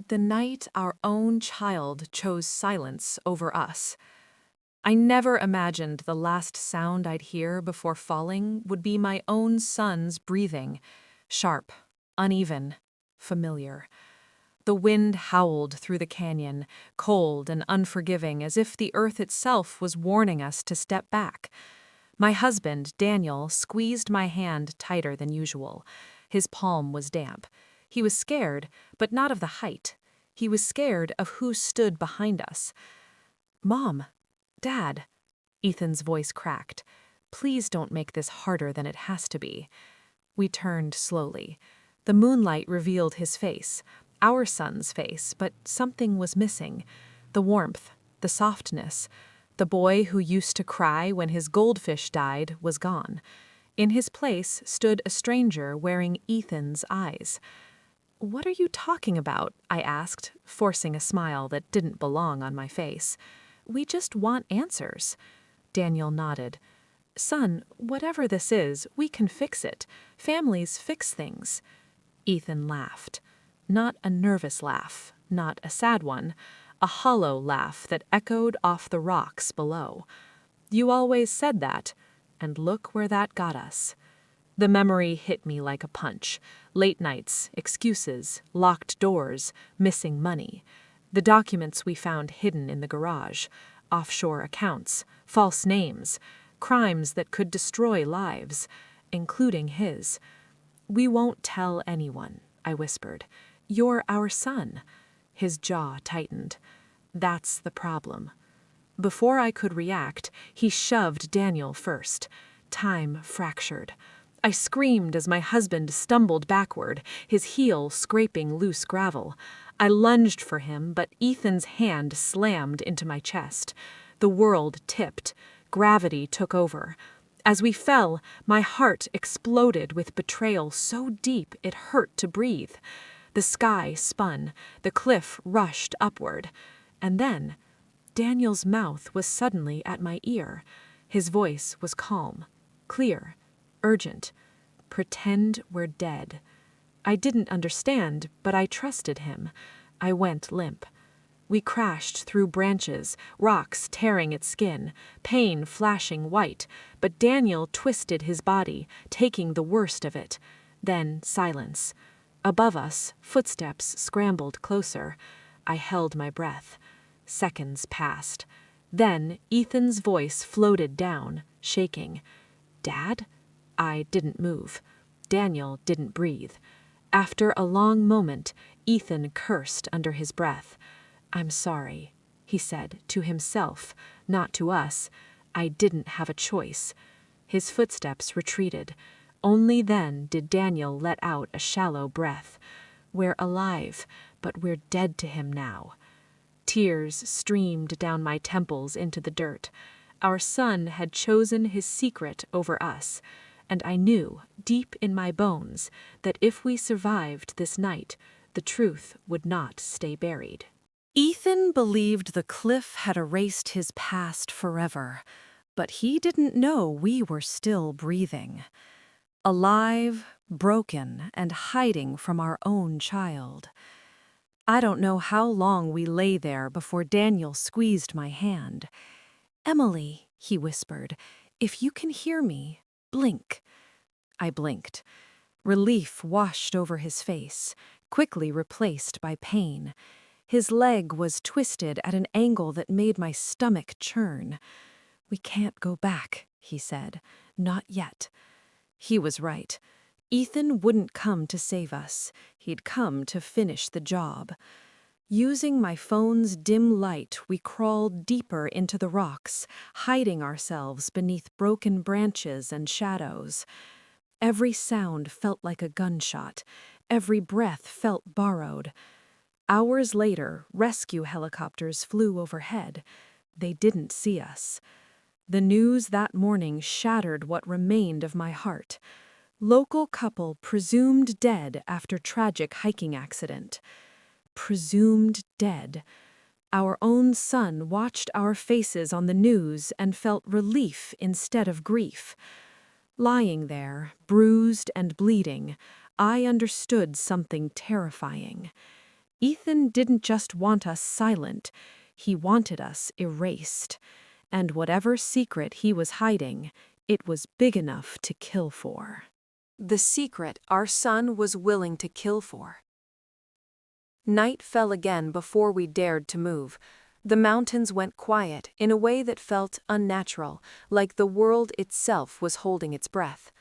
The night our own child chose silence over us. I never imagined the last sound I'd hear before falling would be my own son's breathing, sharp, uneven, familiar. The wind howled through the canyon, cold and unforgiving, as if the earth itself was warning us to step back. My husband, Daniel, squeezed my hand tighter than usual. His palm was damp. He was scared, but not of the height. He was scared of who stood behind us. "Mom, Dad," Ethan's voice cracked. "Please don't make this harder than it has to be." We turned slowly. The moonlight revealed his face, our son's face, but something was missing. The warmth, the softness. The boy who used to cry when his goldfish died was gone. In his place stood a stranger wearing Ethan's eyes. "What are you talking about?" I asked, forcing a smile that didn't belong on my face. "We just want answers." Daniel nodded. "Son, whatever this is, we can fix it. Families fix things." Ethan laughed. Not a nervous laugh, not a sad one, a hollow laugh that echoed off the rocks below. "You always said that, and look where that got us." The memory hit me like a punch. Late nights, excuses, locked doors, missing money. The documents we found hidden in the garage, offshore accounts, false names, crimes that could destroy lives, including his. "We won't tell anyone," I whispered. "You're our son." His jaw tightened. "That's the problem." Before I could react, he shoved Daniel first. Time fractured. I screamed as my husband stumbled backward, his heel scraping loose gravel. I lunged for him, but Ethan's hand slammed into my chest. The world tipped. Gravity took over. As we fell, my heart exploded with betrayal so deep it hurt to breathe. The sky spun, the cliff rushed upward. And then, Daniel's mouth was suddenly at my ear. His voice was calm, clear, urgent. "Pretend we're dead." I didn't understand, but I trusted him. I went limp. We crashed through branches, rocks tearing at skin, pain flashing white, but Daniel twisted his body, taking the worst of it. Then silence. Above us, footsteps scrambled closer. I held my breath. Seconds passed. Then Ethan's voice floated down, shaking. "Dad?" I didn't move. Daniel didn't breathe. After a long moment, Ethan cursed under his breath. "I'm sorry," he said, to himself, not to us. I didn't have a choice. His footsteps retreated. Only then did Daniel let out a shallow breath. "We're alive, but we're dead to him now." Tears streamed down my temples into the dirt. Our son had chosen his secret over us, and I knew, deep in my bones, that if we survived this night, the truth would not stay buried. Ethan believed the cliff had erased his past forever, but he didn't know we were still breathing. Alive, broken, and hiding from our own child. I don't know how long we lay there before Daniel squeezed my hand. "Emily," he whispered, "if you can hear me, blink." I blinked. Relief washed over his face, quickly replaced by pain. His leg was twisted at an angle that made my stomach churn. "We can't go back," he said. "Not yet." He was right. Ethan wouldn't come to save us. He'd come to finish the job. Using my phone's dim light, we crawled deeper into the rocks, hiding ourselves beneath broken branches and shadows. Every sound felt like a gunshot. Every breath felt borrowed. Hours later, rescue helicopters flew overhead. They didn't see us. The news that morning shattered what remained of my heart. Local couple presumed dead after tragic hiking accident. Presumed dead. Our own son watched our faces on the news and felt relief instead of grief. Lying there, bruised and bleeding, I understood something terrifying. Ethan didn't just want us silent, he wanted us erased. And whatever secret he was hiding, it was big enough to kill for. The secret our son was willing to kill for. Night fell again before we dared to move. The mountains went quiet in a way that felt unnatural, like the world itself was holding its breath.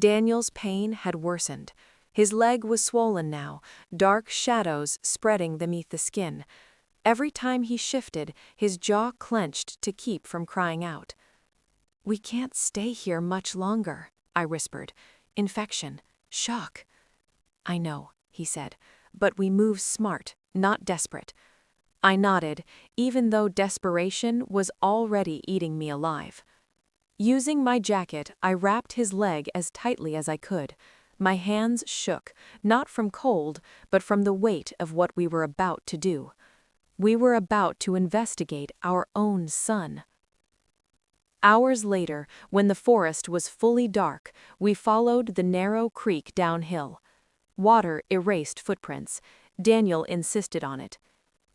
Daniel's pain had worsened. His leg was swollen now, dark shadows spreading beneath the skin. Every time he shifted, his jaw clenched to keep from crying out. "We can't stay here much longer," I whispered. "Infection, shock." "I know," he said, "but we move smart, not desperate." I nodded, even though desperation was already eating me alive. Using my jacket, I wrapped his leg as tightly as I could. My hands shook, not from cold, but from the weight of what we were about to do. We were about to investigate our own son. Hours later, when the forest was fully dark, we followed the narrow creek downhill. Water erased footprints. Daniel insisted on it.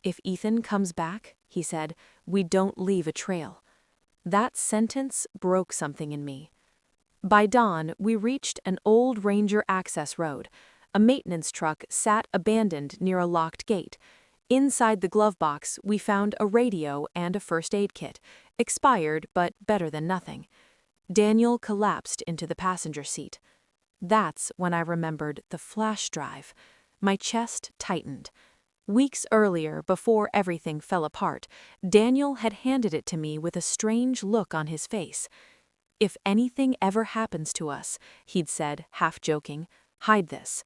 "If Ethan comes back," he said, "we don't leave a trail." That sentence broke something in me. By dawn, we reached an old Ranger access road. A maintenance truck sat abandoned near a locked gate. Inside the glove box, we found a radio and a first aid kit, expired but better than nothing. Daniel collapsed into the passenger seat. That's when I remembered the flash drive. My chest tightened. Weeks earlier, before everything fell apart, Daniel had handed it to me with a strange look on his face. "If anything ever happens to us," he'd said, half joking, "hide this."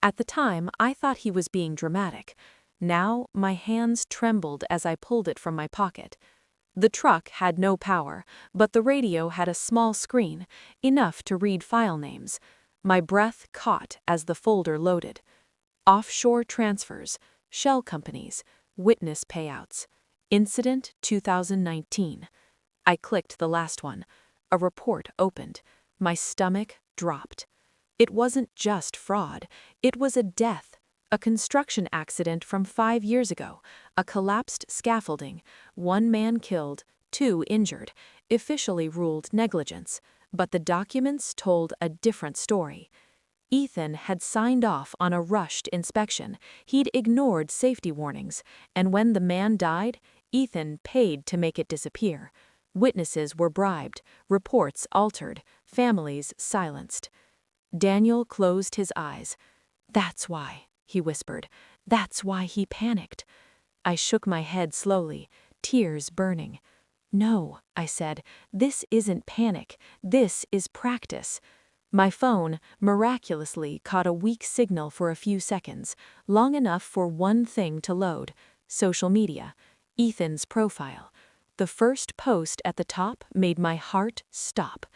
At the time, I thought he was being dramatic. Now, my hands trembled as I pulled it from my pocket. The truck had no power, but the radio had a small screen, enough to read file names. My breath caught as the folder loaded. Offshore transfers, shell companies, witness payouts. Incident 2019. I clicked the last one. A report opened. My stomach dropped. It wasn't just fraud. It was a death. A construction accident from 5 years ago. A collapsed scaffolding. 1 man killed, 2 injured. Officially ruled negligence. But the documents told a different story. Ethan had signed off on a rushed inspection. He'd ignored safety warnings. And when the man died, Ethan paid to make it disappear. Witnesses were bribed, reports altered, families silenced. Daniel closed his eyes. "That's why," he whispered. "That's why he panicked." I shook my head slowly, tears burning. "No," I said, "this isn't panic. This is practice." My phone, miraculously, caught a weak signal for a few seconds, long enough for one thing to load: social media, Ethan's profile. The first post at the top made my heart stop.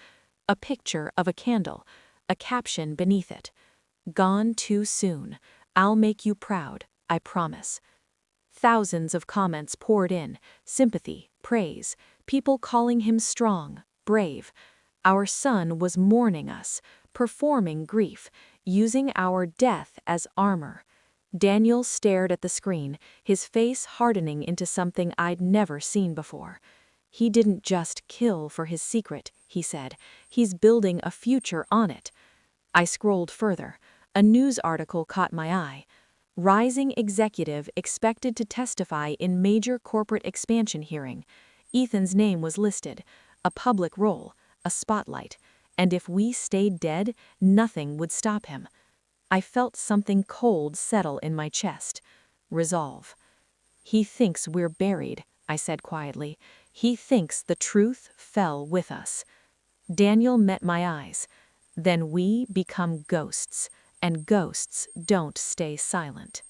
A picture of a candle, a caption beneath it: "Gone too soon. I'll make you proud, I promise." Thousands of comments poured in, sympathy, praise, people calling him strong, brave. Our son was mourning us, performing grief, using our death as armor. Daniel stared at the screen, his face hardening into something I'd never seen before. "He didn't just kill for his secret," he said. "He's building a future on it." I scrolled further. A news article caught my eye. Rising executive expected to testify in major corporate expansion hearing. Ethan's name was listed. A public role, a spotlight. And if we stayed dead, nothing would stop him. I felt something cold settle in my chest. Resolve. "He thinks we're buried," I said quietly. "He thinks the truth fell with us." Daniel met my eyes. "Then we become ghosts, and ghosts don't stay silent."